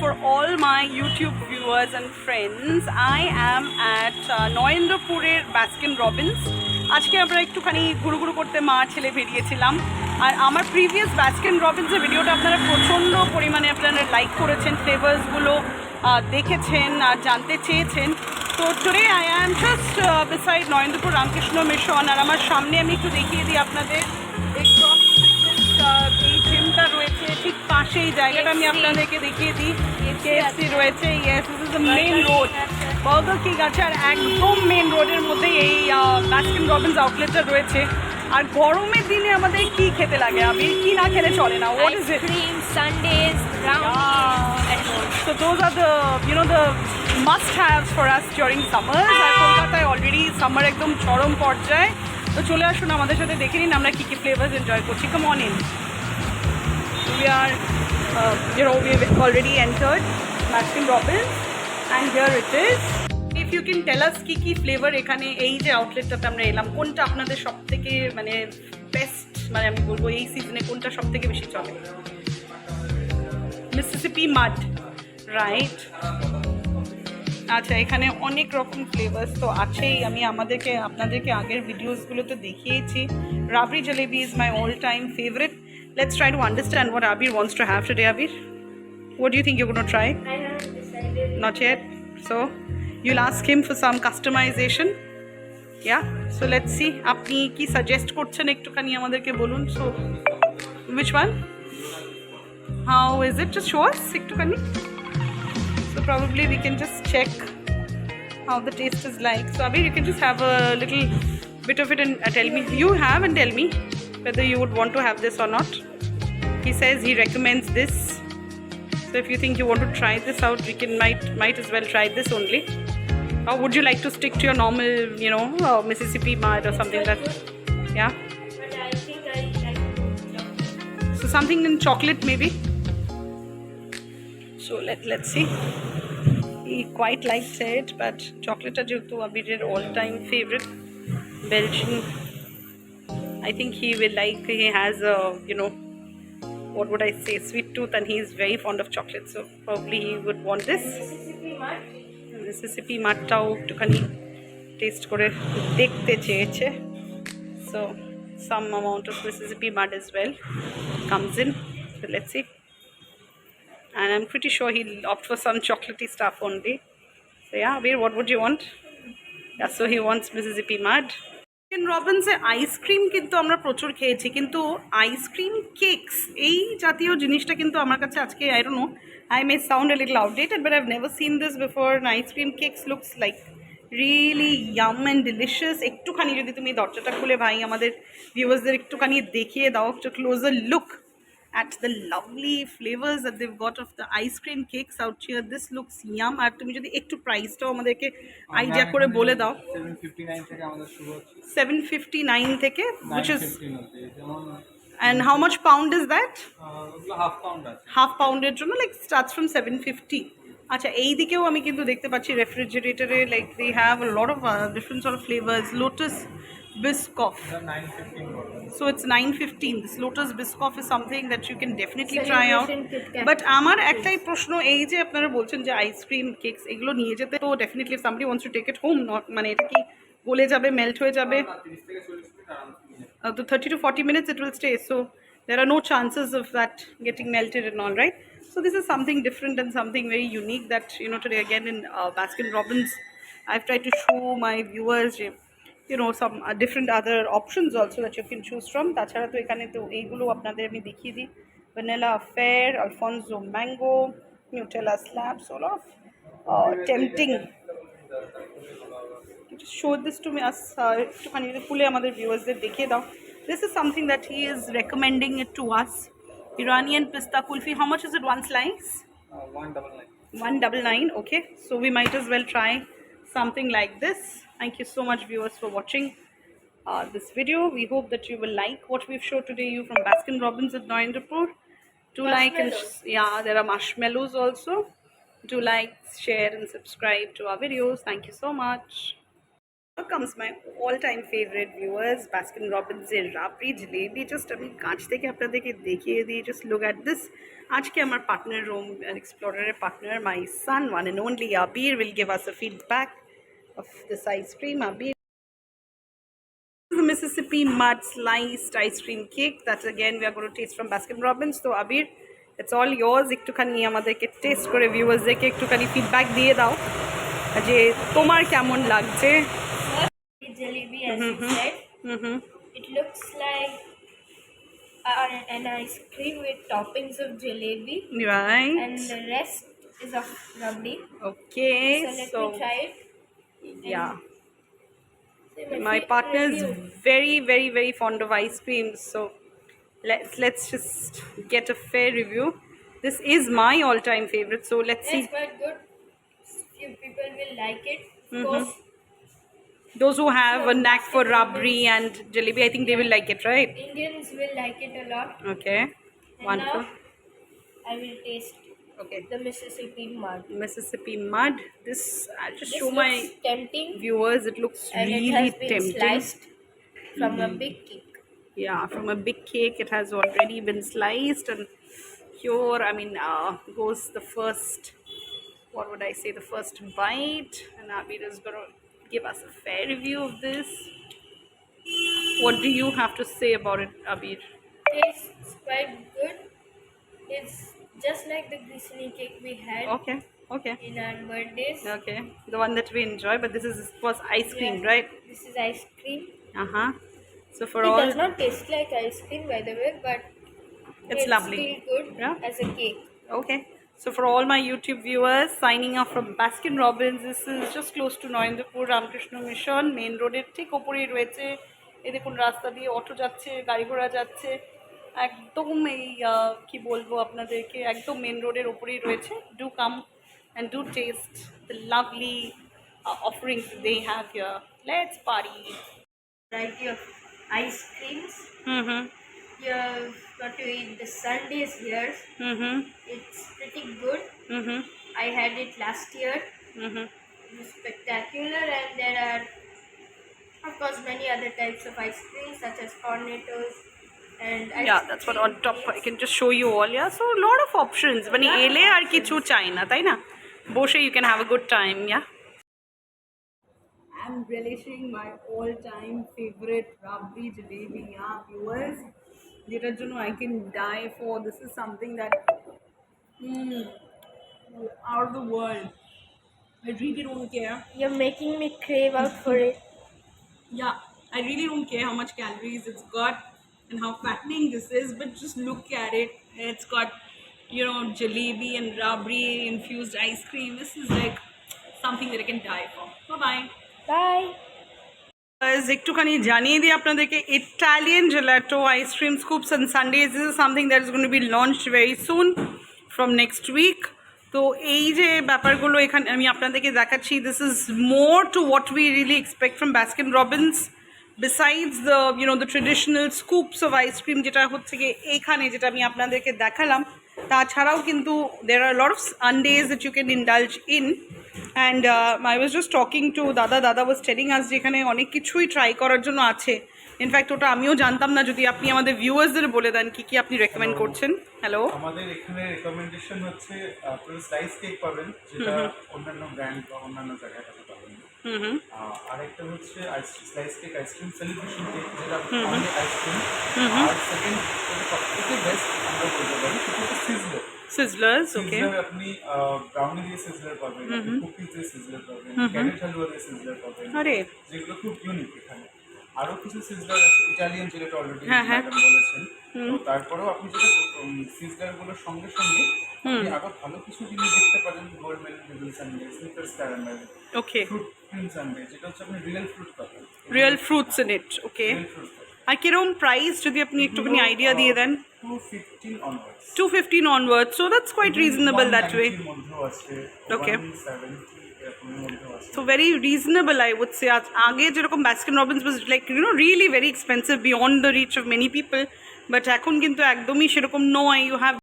for all my YouTube viewers and friends. I am at নরেন্দ্রপুরের Baskin Robbins. আজকে আমরা একটুখানি ঘুরু করতে মা ছেলে বেরিয়েছিলাম। আর আমার প্রিভিয়াস বাস্কিন রবিন্সের ভিডিওটা আপনারা প্রচণ্ড পরিমাণে আপনারা লাইক করেছেন, ফ্লেভার্সগুলো দেখেছেন আর জানতে চেয়েছেন। তো today I am just beside Narendrapur Ramakrishna Mission. আর আমার সামনে আমি একটু দেখিয়ে দিই আপনাদের এই জিমটা রয়েছে ঠিক পাশে। এই জায়গাটা আমি আপনাদেরকে দেখিয়ে দিই। KFC রয়েছে, yes this is the main road. Burger King আছে আর একদম মেন রোডের মধ্যেই এই বাস্কিন রবিন্স আউটলেটটা রয়েছে। আর গরমের দিনে আমাদের কি খেতে লাগে, আমি কি না খেলে চলে না। What is it? Sundays, So those are the the must haves for us during summers. আর কলকাতায় অলরেডি সামার একদম চরম পর্যায়ে। তো চলে আসুন আমাদের সাথে, দেখে নিন আমরা কী কী ফ্লেভার্স এনজয় করছি। Come on in. We are we've already entered Baskin Robbins and here it is. If you can tell us কি ফ্লেভার এখানে এই যে আউটলেটটাতে আমরা এলাম, কোনটা আপনাদের সব থেকে মানে বেস্ট, মানে আমি বলবো এই সিজনে কোনটা সব থেকে বেশি চলে? Mississippi মাড, right? আচ্ছা, এখানে অনেক রকম ফ্লেভার্স তো আছেই। আমি আপনাদেরকে আগের ভিডিওসগুলোতে দেখিয়েছি। Rabri jalebi is my all time favourite. Let's try to understand what Abir wants to have today. Abir, what do you think you're going to try? I haven't decided. Not yet. So you'll ask him for some customization. Yeah. So let's see. আপনি কি suggest করছেন একটুখানি আমাদেরকে বলুন। So which one? How is it? Just show us একটুখানি. So probably we can just check how the taste is like. So Abir, you can just have a little bit of it and tell me. You have and tell me whether you would want to have this or not. He says he recommends this. So if you think you want to try this out, we can might as well try this only. Or would you like to stick to your normal, Mississippi mud or something like that? Yeah. But I think I like chocolate. So something in chocolate maybe. So let's see. He quite likes it, but chocolate is Abir's all-time favorite. Belgian. I think he will like. He has a what would I say, sweet tooth, and he is very fond of chocolate. So probably he would want this. Mississippi mud. Mississippi mudটাও একটুখানি test করে দেখতে চেয়েছে। So some amount of Mississippi mud as well comes in. So let's see. And I'm pretty sure he'll opt for some chocolatey stuff only. So yeah, Abir, what would you want? Yeah, so he wants Mississippi mud. Baskin রবিন্সের ice cream কিন্তু আমরা প্রচুর খেয়েছি, কিন্তু ice cream cakes এই জাতীয় জিনিসটা কিন্তু আমার কাছে আজকে, I don't know, I may sound a little outdated, but I've never seen this before. An ice cream cakes looks like really yum and delicious. একটুখানি যদি তুমি দরজাটা খুলে ভাই আমাদের ভিউয়ার্সদের একটুখানি দেখিয়ে দাও, একটু closer look at the lovely flavors that they've got of the ice cream cakes out here. This looks yum. আর তুমি যদি একটু প্রাইসটাও আমাদেরকে আইডিয়া করে বলে দাও। 759 থেকে আমাদের শুরু হচ্ছে। 759 থেকে, which is, and how much pound is that? Half pound আছে। হাফ পাউন্ডের জন্য লাইক স্টার্টস ফ্রম 750। আচ্ছা, এই দিকেও আমি কিন্তু দেখতে পাচ্ছি রেফ্রিজারেটরে like they have a lot of different sort of flavours. Lotus Biscoff. 915. So it's 915. This Lotus Biscoff is something that you can definitely try out. But আমার একটাই প্রশ্ন, এই যে আপনারা বলছেন যে আইসক্রিম কেকস এগুলো নিয়ে যেতে, তো definitely if somebody wants to take it home, not মানে এটা কি গলে যাবে, মেল্ট হয়ে যাবে? 30 থেকে 40 মিনিট আরামসে। তো 30 to 40 minutes it will stay, so there are no chances of that getting melted and all, right? So this is something different and something very unique that today again in Baskin Robbins I've tried to show my viewers some different other options also that you can choose from. তাছাড়া তো এখানে তো এইগুলো আপনাদের আমি দেখিয়ে দিই। Vanilla fair, Alphonso mango, Nutella slabs, all of tempting. Just show this to me as একটুখানি খুলে আমাদের ভিউয়ার্সদের দেখিয়ে দাও। This is something that he is recommending it to us. Iranian pista kulfi. How much is it, one slice? 199. 199. Okay, so we might as well try something like this. Thank you so much, viewers, for watching this video. We hope that you will like what we've showed today you from Baskin Robbins at Narendrapur. Do like and there are marshmallows also. Do like, share and subscribe to our videos. Thank you so much. Here comes my all-time favorite viewers, Baskin Robbins এর রাবড়ি jalebi. Just আমি কাছ থেকে আপনাদেরকে দেখিয়ে দিই, just look at this. আজকে আমার partner room এক্সপ্লোরারের partner, my son, one and only Abir, will give us a feedback of this ice cream. Abir, the Mississippi Mud sliced ice cream cake that again we are going to taste from Baskin Robbins. So Abir, it's all yours. একটুখানি আমাদেরকে test করে ভিউয়ার্সদেরকে একটুখানি feedback দিয়ে দাও যে তোমার কেমন লাগছে। Jalebi, as you said. It looks like an ice cream with toppings of jalebi, Right. and the rest is of rabdi. Okay. So let So me try it. yeah. Say My favorite partner is review. very fond of ice cream, so let's just get a fair review. This is my all-time favorite, so let's It's see. quite good. Few people will like it. Of course, Those who have a knack for rabri and jalebi, I think they will like it, right? Indians will like it a lot. Okay, And wonderful. now I will taste Okay, the Mississippi mud. Mississippi mud. This I'll just This show looks my tempting, viewers. It looks and it really has been tempting. sliced from a big cake. Yeah, from a big cake, it has already been sliced, and here, I mean, goes the first, what would I say, the first bite, and Abir is gonna give us a fair review of this. What do you have to say about it, Abir? Tastes quite good. It's just like the grisini cake we had Okay, okay, in our birthdays. okay. The one that we enjoy, but this is was ice cream, Yeah, right? This is ice cream. So for It all, does not taste like ice cream, by the way, but it's lovely. still good Yeah. as a cake. Okay. So for all my YouTube viewers, signing off from Baskin Robbins. This is just close to Noyendrapur Ramakrishna Mission main road এর ঠিক ওপরেই রয়েছে। এই দেখুন রাস্তা দিয়ে auto যাচ্ছে, গাড়ি ঘোড়া যাচ্ছে, একদম এই কি বলবো আপনাদেরকে, একদম মেন রোডের ওপরেই রয়েছে। Do come and do taste the lovely offerings they have here. Let's party. Variety of ice creams. Mm-hmm. You've got to eat the sundaes here. Mm-hmm. It's pretty good. Mm-hmm. I had it last year. Mm-hmm. It was spectacular, and there are, of course, many other types of ice creams such as cornetos and ice Yeah, that's what on top I can just show you all. Yeah, so a lot of options. মানে এলে আর কিছু চাই না, তাই না? বসে you can have a good time. Yeah. I'm relishing my all-time favorite rabri jalebi. Yeah, viewers, যেটার জন্য I can die for. This is something that out of the world. I really don't care. You're making me crave out for it. Yeah, I really don't care how much calories it's got and how fattening this is, but just look at it. It's got, you know, jalebi and rabri infused ice cream. This is like something that I can die for. Bye bye. Bye. একটুখানি জানিয়ে দিই আপনাদেরকে, Italian gelato ice cream scoops and sundaes. This is something that is going to be launched very soon from next week. তো এই যে ব্যাপারগুলো এখানে আমি আপনাদেরকে দেখাচ্ছি, this is more to what we really expect from Baskin Robbins. Besides the, you know, the traditional scoops of ice cream যেটা হচ্ছে গিয়ে এইখানে যেটা আমি আপনাদেরকে দেখালাম, তাছাড়াও কিন্তু there are a lot of sundaes that you can indulge in. And I was just talking to Dada was telling us যেখানে অনেক কিছুই ট্রাই করার জন্য আছে। ইনফ্যাক্ট ওটা আমিও জানতাম না, যদি আপনি আমাদের ভিউয়ার্সদের বলে দেন কি কি আপনি রেকমেন্ড করছেন। হ্যালো, আমাদের এখানে রেকমেন্ডেশন হচ্ছে আপনারা স্লাইস কেক পাবেন, যেটা অন্যান্য ব্র্যান্ড বা অন্যান্য জায়গায় পাবেন না। আরেকটা হচ্ছে slice cake ice cream celebration cake, যেটা অনলি আইসক্রিম। আর সেকেন্ড সবথেকে বেস্ট আমরা বলতে পারি সেটা হচ্ছে সিজলার। সিজলার্স, ওকে। সিজলার আপনি ব্রাউনি দিয়ে সিজলার পাবেন, কুকিজ দিয়ে সিজলার পাবেন, ক্যারেট হালুয়া দিয়ে সিজলার পাবেন, আরে যেগুলো খুব ইউনিক এখানে। আরো কিছু সিজলার আছে, ইটালিয়ান যেটা অলরেডি ম্যাডাম বলেছেন। তো তারপরেও আপনি যেটা সিজলার গুলোর সঙ্গে সঙ্গে আপনি আরো ভালো কিছু জিনিস দেখতে পারেন, gold melon ribbon sundae, Snickers caramel, okay, fruit cream sundae, যেটা হচ্ছে আপনি রিয়েল ফ্রুট পাবেন, real fruits in it, okay. Real fruit পাবেন। আর কিরকম প্রাইস যদি আপনি একটুখানি আইডিয়া দিয়ে দেন? 215 onwards. 215 onwards, so that's quite reasonable that way. 190 মধ্যেও আছে, Okay. 170 এরকমের মধ্যেও আছে। So very reasonable, I would say. আগে যেরকম Baskin Robbins was like, you know, really very expensive beyond the reach of many people, but এখন কিন্তু একদমই সেরকম নয়। You have